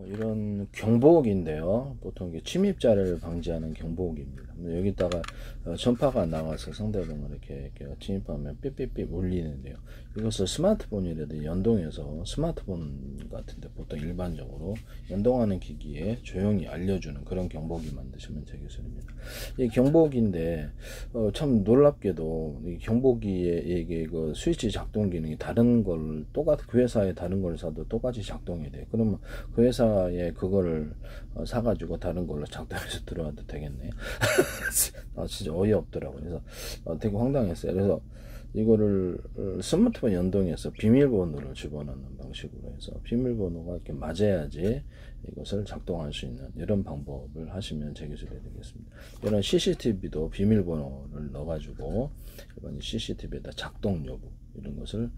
이런 경보옥인데요. 보통 이게 침입자를 방지하는 경보옥입니다. 여기다가 전파가 나와서 상대방을 이렇게 침입하면 삐삐삐 울리는데요. 이것을 스마트폰이라도 연동해서 스마트폰 같은데 보통 일반적으로 연동하는 기기에 조용히 알려주는 그런 경보기 만드시면 되겠습니다. 이 경보기인데 참 놀랍게도 이 경보기에 이게 그 스위치 작동 기능이 다른 걸 똑같 그 회사의 다른 걸 사도 똑같이 작동이 돼요. 그러면 그 회사에 그거를 사가지고 다른 걸로 작동해서 들어와도 되겠네요. 진짜 어이없더라고요. 그래서 되게 황당했어요. 그래서 이거를 스마트폰 연동해서 비밀번호를 집어넣는 방식으로 해서 비밀번호가 이렇게 맞아야지 이것을 작동할 수 있는 이런 방법을 하시면 제 기술이 되겠습니다. 이런 CCTV도 비밀번호를 넣어가지고 이번 CCTV에다 작동 여부 이런 것을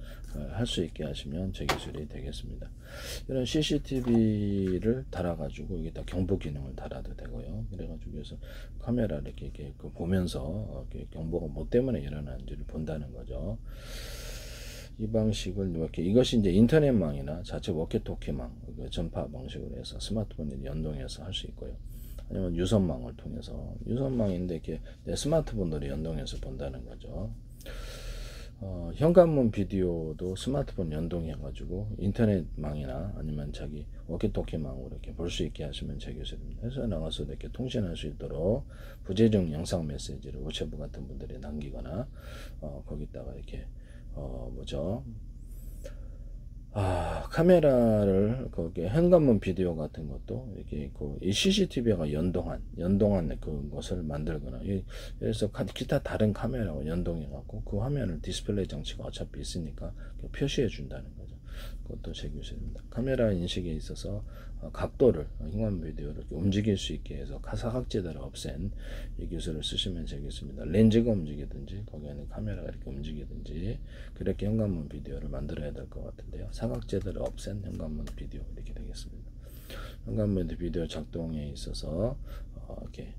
할 수 있게 하시면 제 기술이 되겠습니다. 이런 CCTV를 달아가지고 여기다 경보 기능을 달아도 되고요. 그래가지고 그래서 카메라를 이렇게 보면서 이렇게 경보가 뭐 때문에 일어나는지를 본다는 거죠. 이 방식을 이렇게 이것이 이제 인터넷망이나 자체 워키토키망 전파 방식으로 해서 스마트폰에 연동해서 할 수 있고요. 아니면 유선망을 통해서 유선망인데 이렇게 내 스마트폰으로 연동해서 본다는 거죠. 현관문 비디오도 스마트폰 연동해 가지고 인터넷망이나 아니면 자기 워키토키망으로 이렇게 볼 수 있게 하시면 제 기술입니다. 회사에 나가서 이렇게 통신할 수 있도록 부재중 영상 메시지를 우체부 같은 분들이 남기거나 거기다가 이렇게 카메라를 거기에 현관문 비디오 같은 것도 이렇게 이 CCTV가 연동한 그것을 만들거나 그래서 기타 다른 카메라와 연동해 갖고 그 화면을 디스플레이 장치가 어차피 있으니까 표시해 준다는 거죠. 그것도 제 기술입니다. 카메라 인식에 있어서 각도를 현관 비디오를 이렇게 움직일 수 있게 해서 사각지대를 없앤 이 기술을 쓰시면 되겠습니다. 렌즈가 움직이든지 거기에는 카메라가 이렇게 움직이든지 그렇게 현관문 비디오를 만들어야 될 것 같은데요. 사각지대를 없앤 현관문 비디오 이렇게 되겠습니다. 현관문 비디오 작동에 있어서 이렇게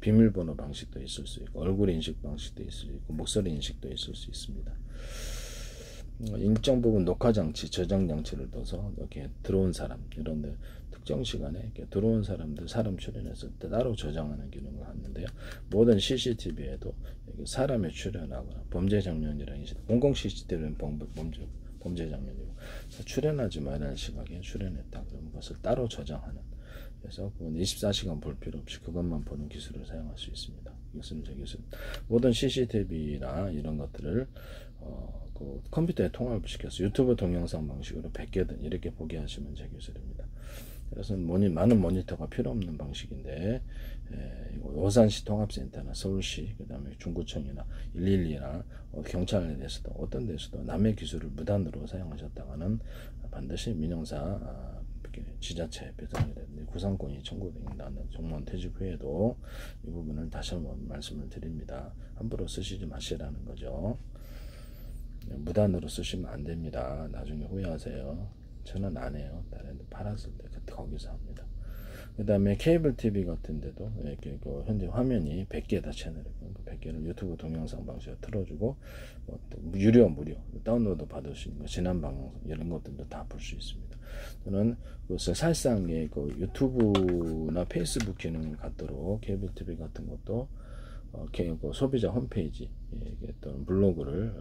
비밀번호 방식도 있을 수 있고 얼굴 인식 방식도 있을 수 있고 목소리 인식도 있을 수 있습니다. 일정 부분 녹화 장치, 저장 장치를 둬서 이렇게 들어온 사람 이런데 특정 시간에 이렇게 들어온 사람들 사람 출연했을 때 따로 저장하는 기능을 하는데요. 모든 CCTV에도 사람이 출연하거나 범죄 장면이라는 공공 CCTV는 범죄 장면이고 출연하지 말아야 할 시각에 출연했다 그러면 그것을 따로 저장하는 그래서 24시간 볼 필요 없이 그것만 보는 기술을 사용할 수 있습니다. 이것은 제 기술. 모든 CCTV나 이런 것들을 컴퓨터에 통합을 시켜서 유튜브 동영상 방식으로 100개든 이렇게 보게 하시면 제 기술입니다. 그래서 많은 모니터가 필요 없는 방식인데 오산시 통합센터나 서울시 그 다음에 중구청이나 112나 경찰에서도 어떤 데서도 남의 기술을 무단으로 사용하셨다가는 반드시 민형사 지자체 배상이라든지 구상권이 청구된다는 정무원 퇴직 후에도 이 부분을 다시 한번 말씀을 드립니다. 함부로 쓰시지 마시라는 거죠. 무단으로 쓰시면 안 됩니다. 나중에 후회하세요. 저는 안 해요. 다른 데 팔았을 때 그때 거기서 합니다. 그 다음에 케이블 TV 같은 데도 이렇게 현재 화면이 100개다 채널이고 그 100개를 유튜브 동영상 방식으로 틀어주고 무료 다운로드 받을 수 있는 지난 방송 이런 것들도 다 볼 수 있습니다. 저는 사실상의 유튜브나 페이스북 기능을 갖도록 케이블 TV 같은 것도 소비자 홈페이지 또는 블로그를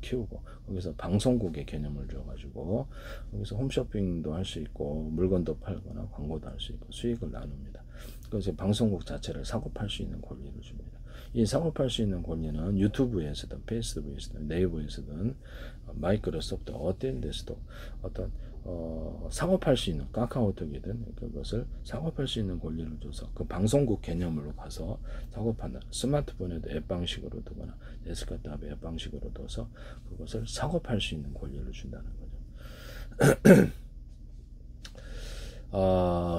키우고 거기서 방송국의 개념을 줘가지고 거기서 홈쇼핑도 할 수 있고 물건도 팔거나 광고도 할 수 있고 수익을 나눕니다. 그래서 방송국 자체를 사고 팔 수 있는 권리를 줍니다. 이 사고 팔 수 있는 권리는 유튜브에서든 페이스북에서든 네이버에서든 마이크로소프트 어떤 데서도 어떤 사고 팔 수 있는 카카오톡이든 그것을 사고 팔 수 있는 권리를 줘서 그 방송국 개념으로 가서 사고 판다. 스마트폰에도 앱 방식으로 두거나 데스크탑 앱 방식으로 둬서 그것을 사고 팔 수 있는 권리를 준다는 거죠.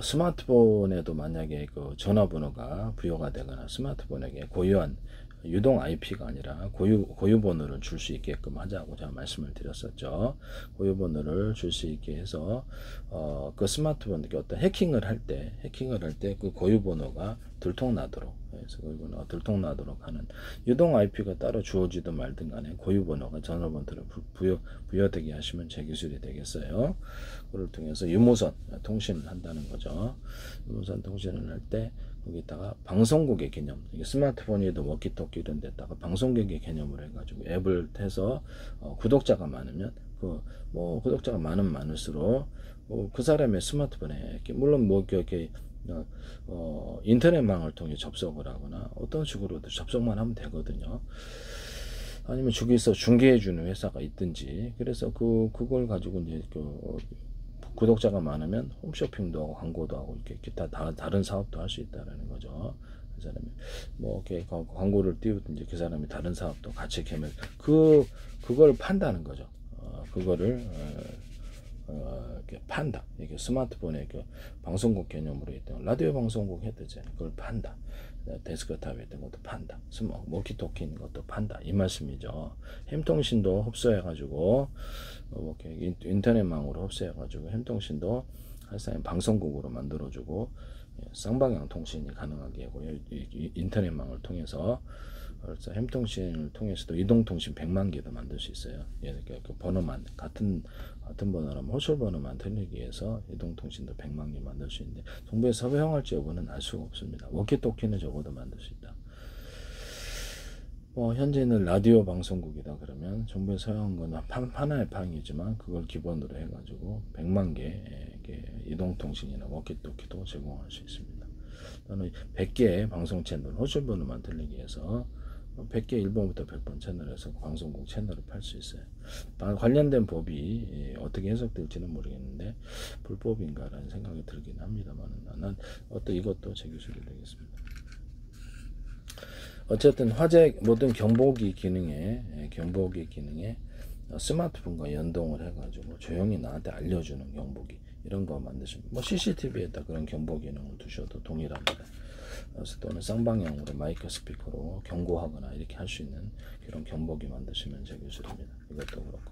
스마트폰에도 만약에 전화번호가 부여가 되거나 스마트폰에게 고유한 유동 IP가 아니라 고유 번호를 줄 수 있게끔 하자고 제가 말씀을 드렸었죠. 고유 번호를 줄 수 있게 해서 그 스마트폰 어떤 해킹을 할 때 그 고유 번호가 들통나도록, 그래서 그리고 들통나도록 하는 유동 IP가 따로 주어지든 말든 간에 고유 번호가 전화번호를 부여되게 하시면 제 기술이 되겠어요. 그걸 통해서 유무선 통신을 한다는 거죠. 유무선 통신을 할 때 거기다가 방송국의 개념, 스마트폰에도 워키토키 이런 데다가 방송국의 개념을 해가지고 앱을 해서 구독자가 많으면 구독자가 많을수록 그 사람의 스마트폰에 물론 이렇게 인터넷망을 통해 접속을 하거나 어떤 식으로도 접속만 하면 되거든요. 아니면 저기서 중개해주는 회사가 있든지, 그래서 그걸 가지고 이제 구독자가 많으면 홈쇼핑도 하고 광고도 하고 이렇게 기타 다른 사업도 할 수 있다라는 거죠. 그 사람이 이렇게 광고를 띄우든지 그 사람이 다른 사업도 같이 개발 그걸 판다는 거죠. 그거를 이렇게 판다. 이게 스마트폰에 방송국 개념으로 있던 라디오 방송국 했듯이 그걸 판다. 데스크탑에 있던 것도 판다. 워키토키 있는 것도 판다. 이 말씀이죠. 햄통신도 흡수해가지고 인터넷망으로 흡수해가지고 햄통신도 사실 방송국으로 만들어주고 쌍방향 통신이 가능하게 하고 인터넷망을 통해서 그래서 햄통신을 통해서도 이동통신 100만 개도 만들 수 있어요. 그 번호만 같은 번호라면 호출 번호만 틀리기 위해서 이동통신도 100만 개 만들 수 있는데 정부에서 허용할지 여부는 알 수가 없습니다. 워키토키는 적어도 만들 수 있다. 현재는 라디오 방송국이다 그러면 정부에서 허용한 건 하나의 방이지만 그걸 기본으로 해가지고 100만 개의 이동통신이나 워키토키도 제공할 수 있습니다. 또는 100개의 방송 채널 호출 번호만 틀리기 위해서 100개 1번부터 100번 채널에서 방송국 채널을 팔 수 있어요. 관련된 법이 어떻게 해석될지는 모르겠는데 불법인가라는 생각이 들긴 합니다만 나는 이것도 제 기술이 되겠습니다. 어쨌든 모든 경보기 기능에 스마트폰과 연동을 해가지고 조용히 나한테 알려주는 경보기 이런 거 만드시면 CCTV에다 그런 경보 기능을 두셔도 동일합니다. 또는 쌍방향으로 마이크 스피커로 경고하거나 이렇게 할 수 있는 그런 경보기 만드시면 제 기술입니다. 이것도 그렇고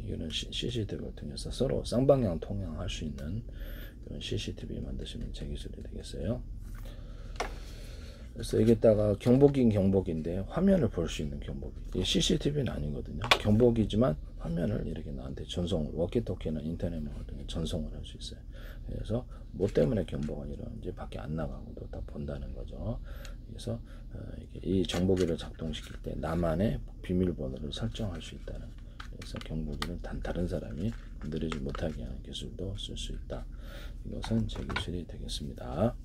이런 CCTV를 통해서 서로 쌍방향 통행할 수 있는 그런 CCTV 만드시면 제 기술이 되겠어요. 그래서 여기다가 경보기인데 화면을 볼 수 있는 경보기. CCTV는 아니거든요. 경보기지만 화면을 이렇게 나한테 워키토키나 인터넷망을 통해 전송을 할 수 있어요. 그래서 뭐 때문에 경보가 일어나는지 밖에 안 나가고도 다 본다는 거죠. 그래서 이 정보기를 작동시킬 때 나만의 비밀번호를 설정할 수 있다는. 그래서 경보기는 다른 사람이 건드리지 못하게 하는 기술도 쓸 수 있다. 이것은 제 기술이 되겠습니다.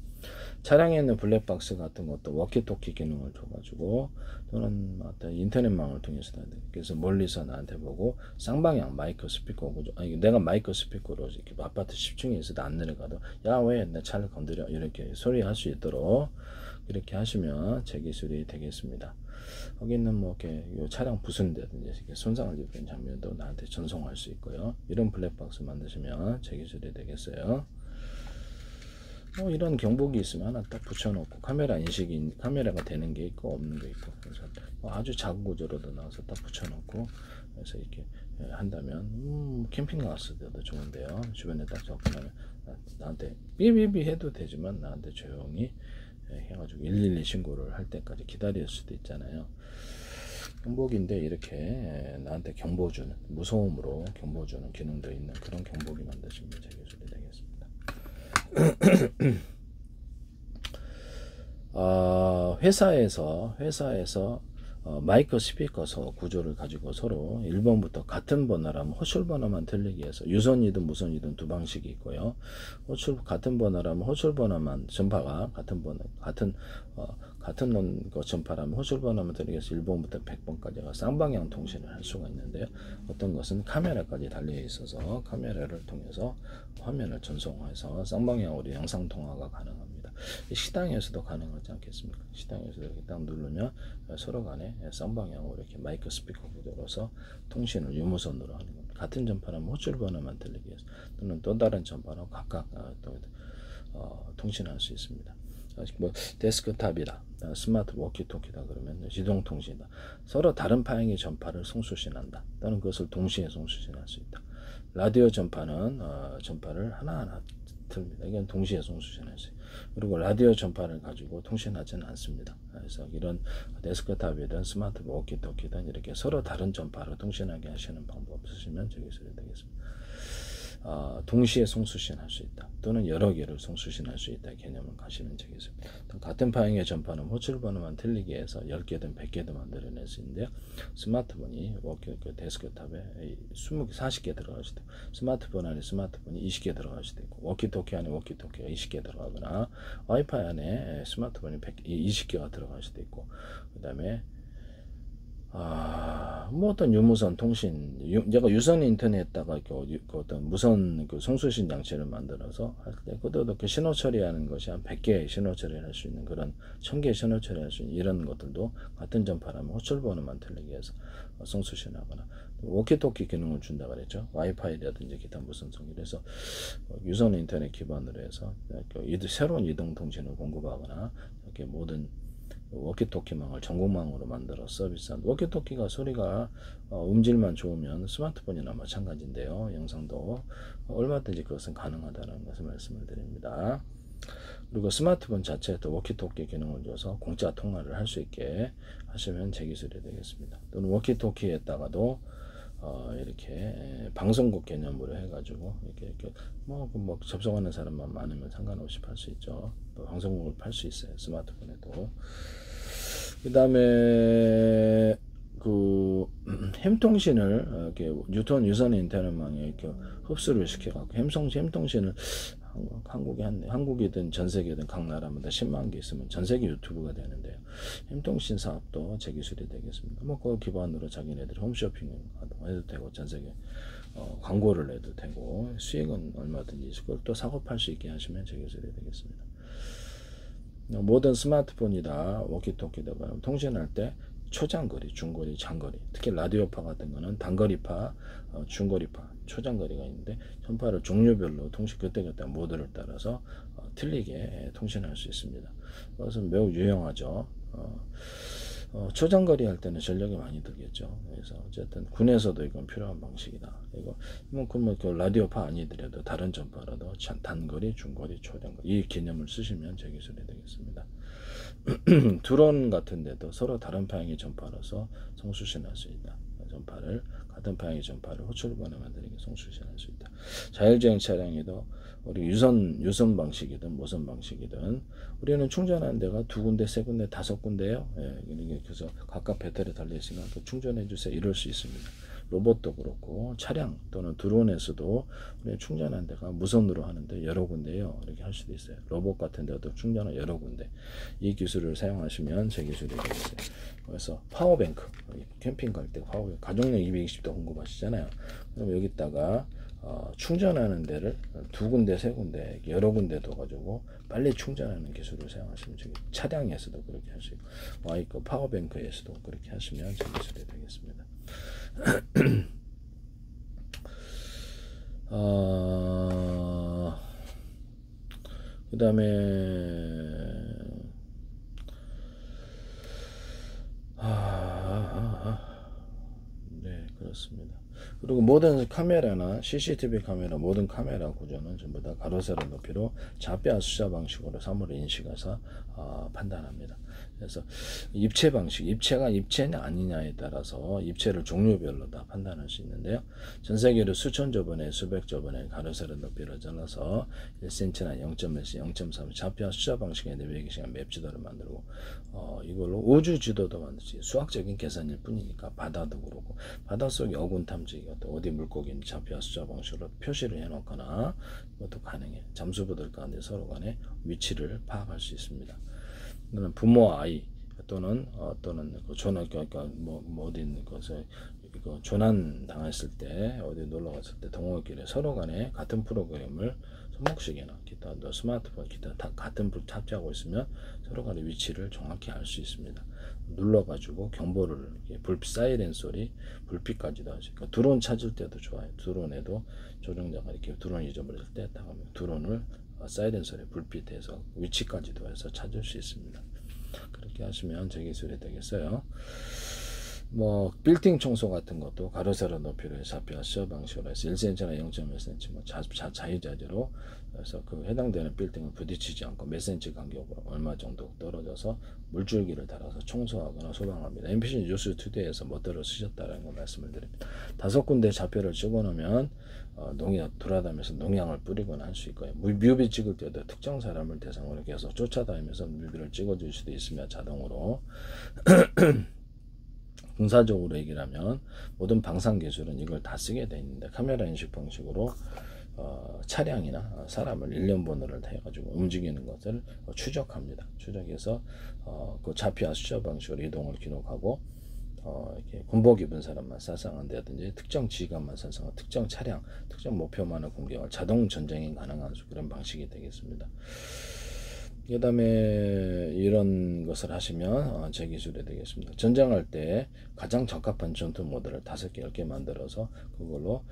차량에 있는 블랙박스 같은 것도 워키토키 기능을 줘가지고 또는 인터넷망을 통해서 그래서 멀리서 나한테 보고 쌍방향 마이크 스피커 구조 내가 마이크 스피커로 이렇게 아파트 10층에 있어도 안 내려가도 야 왜 내 차를 건드려 이렇게 소리할 수 있도록 이렇게 하시면 제 기술이 되겠습니다. 거기는 이렇게 차량 부순다든지 이렇게 손상을 입은 장면도 나한테 전송할 수 있고요. 이런 블랙박스 만드시면 제 기술이 되겠어요. 이런 경보기 있으면 하나 딱 붙여놓고 카메라가 되는 게 있고 없는 게 있고 그래서 아주 작은 구조로도 나와서 딱 붙여놓고 그래서 이렇게 한다면 캠핑 갔을 때도 좋은데요. 주변에 딱 접근하면 나한테 삐삐삐 해도 되지만 나한테 조용히 해가지고 112 신고를 할 때까지 기다릴 수도 있잖아요. 경보기인데 이렇게 나한테 경보주는 무소음으로 경보주는 기능도 있는 그런 경보기 만드시면 제 기술이 되겠습니다. 회사에서 마이크 스피커 구조를 가지고 서로 1번부터 같은 번호라면 호출 번호만 틀리기 위해서 유선이든 무선이든 두 방식이 있고요. 같은 번호라면 호출 번호만 전파가 같은 전파라면 호출 번호만 틀리기 위해서 1번부터 100번까지가 쌍방향 통신을 할 수가 있는데요. 어떤 것은 카메라까지 달려 있어서 카메라를 통해서 화면을 전송해서 쌍방향으로 영상 통화가 가능합니다. 시당에서도 가능하지 않겠습니까? 시당에서도 이렇게 딱 누르면 서로 간에 쌍방향으로 이렇게 마이크 스피커 구조로서 통신을 유무선으로 하는 겁니다. 같은 전파라면 호출 번호만 들리기 위해서 또는 또 다른 전파로 각각 통신할 수 있습니다. 데스크탑이다, 스마트 워키토키다 그러면 지동통신이다. 서로 다른 방향의 전파를 송수신한다. 또는 그것을 동시에 송수신할 수 있다. 라디오 전파는 전파를 하나하나 틀립니다. 이건 동시에 송수신할 수 있어요. 그리고 라디오 전파를 가지고 통신하지는 않습니다. 그래서 이런 데스크탑이든 스마트폰, 워키토키든 이렇게 서로 다른 전파로 통신하게 하시는 방법 쓰시면 저 기술이 되겠습니다. 동시에 송수신할 수 있다 또는 여러 개를 송수신할 수 있다 개념을 가시면 되겠습니다. 같은 파형의 전파는 호출번호만 틀리게 해서 10개든 100개든 만들어낼 수 있는데요. 스마트폰이 데스크탑에 20개, 40개 들어갈 수도 있고, 스마트폰 안에 스마트폰이 20개 들어갈 수도 있고, 워키토키 안에 워키토키가 20개 들어가거나 와이파이 안에 스마트폰이 20개가 들어갈 수도 있고, 그 다음에 뭐 어떤 유무선 통신, 제가 유선 인터넷에다가 어떤 무선 송수신 장치를 만들어서 할 때, 그것도 그 신호 처리하는 것이 한 100개의 신호 처리를 할 수 있는 그런 1000개의 신호 처리할 수 있는 이런 것들도 같은 전파라면 호출번호만 틀리게 해서 송수신하거나, 워키토키 기능을 준다 그랬죠. 와이파이라든지 기타 무선 송, 그래서 유선 인터넷 기반으로 해서 새로운 이동 통신을 공급하거나 이렇게 모든 워키토키망을 전국망으로 만들어 서비스한, 워키토키가 소리가 음질만 좋으면 스마트폰이나 마찬가지인데요. 영상도 얼마든지 그것은 가능하다는 것을 말씀을 드립니다. 그리고 스마트폰 자체에도 워키토키 기능을 줘서 공짜 통화를 할 수 있게 하시면 제 기술이 되겠습니다. 또는 워키토키에다가도 이렇게 방송국 개념으로 해가지고 이렇게 뭐 접속하는 사람만 많으면 상관없이 팔 수 있죠. 또 방송국을 팔 수 있어요. 스마트폰에도. 그 다음에 햄통신을 이렇게 유선 인터넷망에 이렇게 흡수를 시켜갖고 햄통신을 한국이든 전 세계든 각 나라마다 10만 개 있으면 전 세계 유튜브가 되는데요. 햄통신 사업도 제 기술이 되겠습니다. 그 기반으로 자기네들이 홈쇼핑 해도 되고 전 세계 광고를 해도 되고 수익은 얼마든지 그걸 또 사고 팔 수 있게 하시면 제 기술이 되겠습니다. 모든 스마트폰이다 워키토키다 통신할 때 초장거리, 중거리, 장거리, 특히 라디오파 같은 거는 단거리파, 중거리파, 초장거리가 있는데 전파를 종류별로 그때그때 모드를 따라서 틀리게 통신할 수 있습니다. 그것은 매우 유용하죠. 초장거리 할 때는 전력이 많이 들겠죠. 그래서 어쨌든 군에서도 이건 필요한 방식이다. 이거 그 라디오파 아니더라도 다른 전파라도 단거리, 중거리, 초장거리 이 개념을 쓰시면 제 기술이 되겠습니다. 드론 같은 데도 서로 다른 파형의 전파로서 송수신할 수 있다. 같은 파형의 전파를 호출번호 만들게 송수신할 수 있다. 자율주행 차량에도 우리 유선 방식이든 무선 방식이든 우리는 충전하는 데가 2군데, 3군데, 5군데예요. 그래서 각각 배터리 달려있으니까 충전해 주세요. 이럴 수 있습니다. 로봇도 그렇고 차량 또는 드론에서도 우리는 충전하는 데가 무선으로 하는데 여러 군데요. 이렇게 할 수도 있어요. 로봇 같은 데도 충전은 여러 군데. 이 기술을 사용하시면 제 기술이 되겠어요. 그래서 파워뱅크, 캠핑 갈 때 파워뱅크, 가정용 220도 공급하시잖아요. 그럼 여기다가 충전하는 데를 2군데, 3군데, 여러 군데 둬가지고 빨리 충전하는 기술을 사용하시면 차량에서도 그렇게 할 수 있고, 파워뱅크에서도 그렇게 하시면 제 기술이 되겠습니다. 그 다음에 네, 그렇습니다. 그리고 모든 카메라나 CCTV 카메라, 모든 카메라 구조는 전부 다 가로 세로 높이로 좌표 숫자 방식으로 사물을 인식해서 판단합니다. 그래서 입체 방식, 입체가 입체냐 아니냐에 따라서 입체를 종류별로 다 판단할 수 있는데요. 전 세계로 수천 조번에 수백 조번에 가로 세로 높이로 잘라서 1cm나 0.1cm, 0.3 좌표 숫자 방식의 내비게이션 맵 지도를 만들고 이걸로 우주 지도도 만들지. 수학적인 계산일 뿐이니까 바다도 그렇고 바닷속 어군 탐지, 어디 물고기인지 좌표 숫자 방식으로 표시를 해놓거나 이것도 가능해. 잠수부들 가운데 서로 간의 위치를 파악할 수 있습니다. 부모 아이 또는 조난, 그러니까 어디 것에 조난 당했을 때 어디 놀러 갔을 때 동호회길에 서로 간에 같은 프로그램을 손목시계나 기타 스마트폰 기타 다 같은 불 탑재하고 있으면 서로 간의 위치를 정확히 알 수 있습니다. 눌러가지고 경보를 불빛 사이렌 소리, 불빛까지도 하죠. 그러니까 드론 찾을 때도 좋아요. 드론에도 조종자가 이렇게 드론 잊어버릴 때 딱 하면 드론을 사이렌 소리, 불빛에서 위치까지도 해서 찾을 수 있습니다. 그렇게 하시면 제 기술이 되겠어요. 뭐 빌딩 청소 같은 것도 가로 세로 높이로 좌표 아시아 방식으로 해서 1cm나 0.1cm 뭐 자유자재로 그래서 그 해당되는 빌딩을 부딪히지 않고 몇 cm 간격으로 얼마 정도 떨어져서 물줄기를 달아서 청소하거나 소방합니다. MBC 뉴스 투데이에서 멋대로 쓰셨다는 거 말씀을 드립니다. 5군데 좌표를 찍어놓으면 농약 돌아다니면서 농약을 뿌리거나 할 수 있고요. 뮤비 찍을 때도 특정 사람을 대상으로 계속 쫓아다니면서 뮤비를 찍어줄 수도 있으며 자동으로 군사적으로 얘기를 하면 모든 방산 기술은 이걸 다 쓰게 돼 있는데 카메라 인식 방식으로 차량이나 사람을 일련 번호를 해가지고 움직이는 것을 추적합니다. 추적해서 그 좌표와 숫자 방식으로 이동을 기록하고 이렇게 군복 입은 사람만 살상한다든지 특정 지휘관만 살상한 특정 차량, 특정 목표만을 공격할 자동 전쟁이 가능한 그런 방식이 되겠습니다. 그 다음에 이런 것을 하시면 제 기술이 되겠습니다. 전쟁할 때 가장 적합한 전투 모드를 5개, 10개 만들어서 그걸로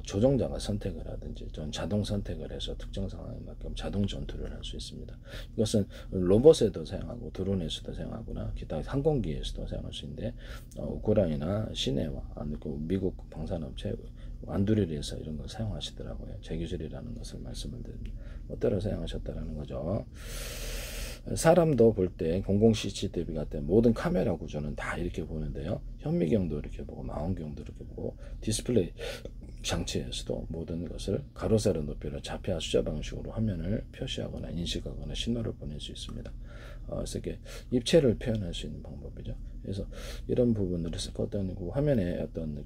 조종자가 선택을 하든지 자동 선택을 해서 특정 상황에 맞게 자동 전투를 할 수 있습니다. 이것은 로봇에도 사용하고 드론에서도 사용하거나 기타 항공기에서도 사용할 수 있는데 우크라이나 시내와 미국 방산업체 안두리에서 이런 걸 사용하시더라고요. 제 기술이라는 것을 말씀을 드립니다. 멋대로 사용하셨다는 거죠. 사람도 볼 때 공공 CCTV 같은 모든 카메라 구조는 다 이렇게 보는데요. 현미경도 이렇게 보고 망원경도 이렇게 보고 디스플레이 장치에서도 모든 것을 가로 세로 높이로 좌표와 숫자 방식으로 화면을 표시하거나 인식하거나 신호를 보낼 수 있습니다. 그래서 이렇게 입체를 표현할 수 있는 방법이죠. 그래서 이런 부분들을 어떤 화면에 어떤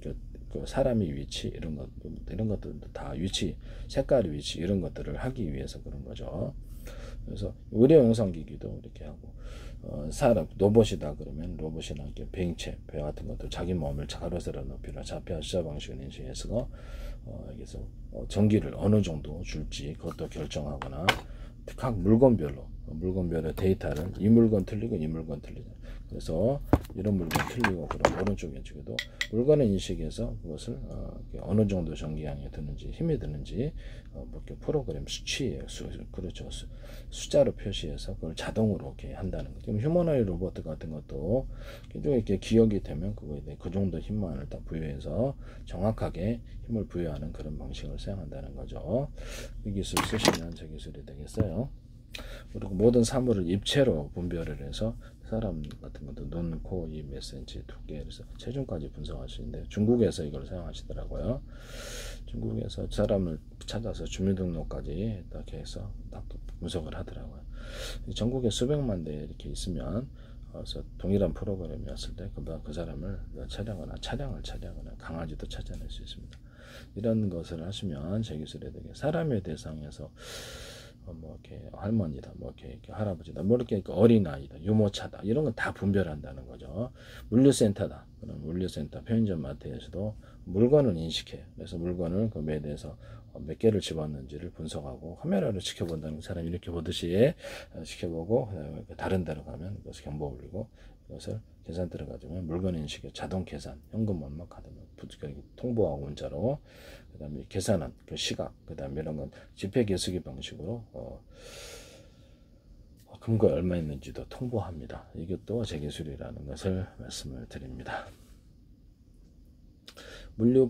그 사람의 위치 이런 것들도 다 위치, 색깔의 위치 이런 것들을 하기 위해서 그런 거죠. 그래서 의료 영상기기도 이렇게 하고 사람 로봇이다 그러면 로봇이나 이렇게 비행체 배 같은 것도 자기 몸을 가로 세로 높이로 좌표 숫자 방식으로 인식해서 여기서 전기를 어느 정도 줄지 그것도 결정하거나 각 물건별로 데이터를 이 물건 틀리고 이 물건 틀리죠. 그래서 이런 물건 틀리고 그럼 오른쪽 왼쪽에도 물건을 인식해서 그것을 어느 정도 전기량이 드는지 힘이 드는지 이렇게 프로그램 수치에 그렇죠. 숫자로 표시해서 그걸 자동으로 이렇게 한다는 거죠. 휴머노이드 로봇 같은 것도 이렇게 기억이 되면 그거에 대해 그 정도 힘만을 딱 부여해서 정확하게 힘을 부여하는 그런 방식을 사용한다는 거죠. 이 기술 쓰시면 제 기술이 되겠어요. 그리고 모든 사물을 입체로 분별을 해서 사람 같은 것도 눈, 코, 입, 몇 센치, 두께 그래서 체중까지 분석할 수 있는데 중국에서 이걸 사용하시더라고요. 중국에서 사람을 찾아서 주민등록까지 딱 해서 딱 분석을 하더라고요. 전국에 수백만 대 이렇게 있으면 그래서 동일한 프로그램이었을 때 그 사람을 차량을 차량하거나 강아지도 찾아낼 수 있습니다. 이런 것을 하시면 제 기술에 되게 사람의 대상에서 뭐 이렇게 할머니다, 뭐 이렇게 할아버지다, 뭐 이렇게 어린아이다, 유모차다 이런 건 다 분별한다는 거죠. 물류센터다. 그럼 물류센터, 편의점, 마트에서도 물건을 인식해. 그래서 물건을 그 매대에서 몇 개를 집었는지를 분석하고 카메라로 지켜본다는 사람이 이렇게 보듯이 지켜보고 그다음에 다른 데로 가면 그것을 경보 울리고 그것을 계산대로 가지면 물건 인식에 자동 계산, 현금 얼마 카드 통보하고 문자로 그다음에 계산한 그 시각, 그다음에 이런 건 지폐 계수기 방식으로 금고에 얼마 있는지도 통보합니다. 이것도 제 기술이라는 것을 말씀을 드립니다. 물류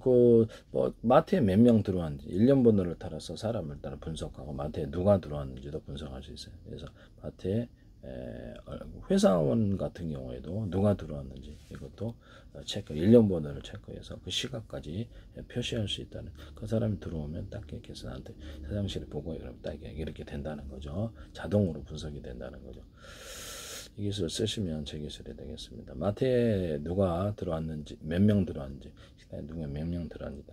뭐 마트에 몇 명 들어왔는지 일련 번호를 따라서 사람을 따라 분석하고 마트에 누가 들어왔는지도 분석할 수 있어요. 그래서 마트에 회사원 같은 경우에도 누가 들어왔는지 이것도 체크, 일련 번호를 체크해서 그 시각까지 표시할 수 있다는, 그 사람이 들어오면 딱 이렇게 해서 나한테 사장실에 보고 이러면 딱 이렇게 된다는 거죠. 자동으로 분석이 된다는 거죠. 이 기술 쓰시면 제 기술이 되겠습니다. 마트에 누가 들어왔는지, 몇 명 들어왔는지, 식당에 누가 몇 명 들어왔는지.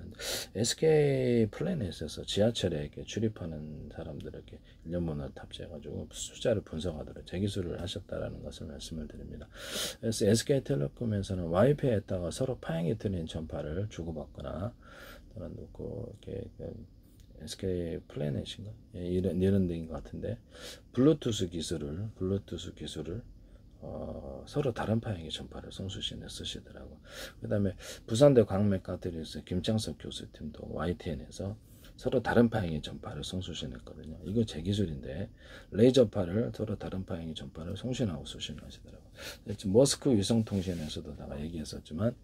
SK 플래닛에서 지하철에 이렇게 출입하는 사람들에게 일련번호를 탑재해가지고 숫자를 분석하도록 제 기술을 하셨다라는 것을 말씀을 드립니다. 그래서 SK텔레콤에서는 와이파이에다가 서로 파행이 틀린 전파를 주고받거나 또는 이렇게 SK 플래닛인가? 예, 이런 데인 것 같은데 블루투스 기술을 서로 다른 파행의 전파를 송수신에 쓰시더라고. 그 다음에 부산대 광맥 가톨릭스 김창석 교수팀도 YTN에서 서로 다른 파형의 전파를送수신했거든요. 이거 제 기술인데 레이저파를 서로 다른 파형의 전파를 송신하고 수신하시더라고요. 머스크 위성통신에서도 내가 얘기했었지만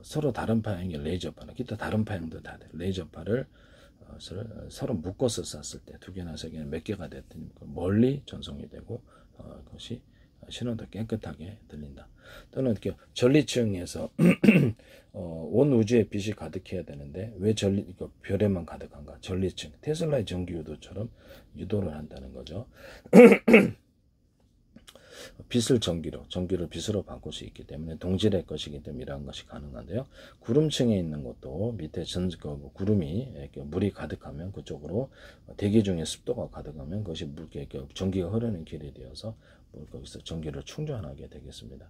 서로 다른 파형의 레이저파는 기타 다른 파형도 다 돼. 레이저파를 서로 묶어서 쐈을 때 두 개나 세 개나 몇 개가 됐든 멀리 전송이 되고 그것이 신호도 깨끗하게 들린다. 또는 이렇게 전리층에서 온 우주에 빛이 가득해야 되는데 왜 별에만 가득한가? 전리층, 테슬라의 전기 유도처럼 유도를 한다는 거죠. 빛을 전기를 빛으로 바꿀 수 있기 때문에 동질의 것이기 때문에 이러한 것이 가능한데요. 구름층에 있는 것도 밑에 구름이 물이 가득하면 그쪽으로 대기 중에 습도가 가득하면 그것이 전기가 흐르는 길이 되어서 거기서 전기를 충전하게 되겠습니다.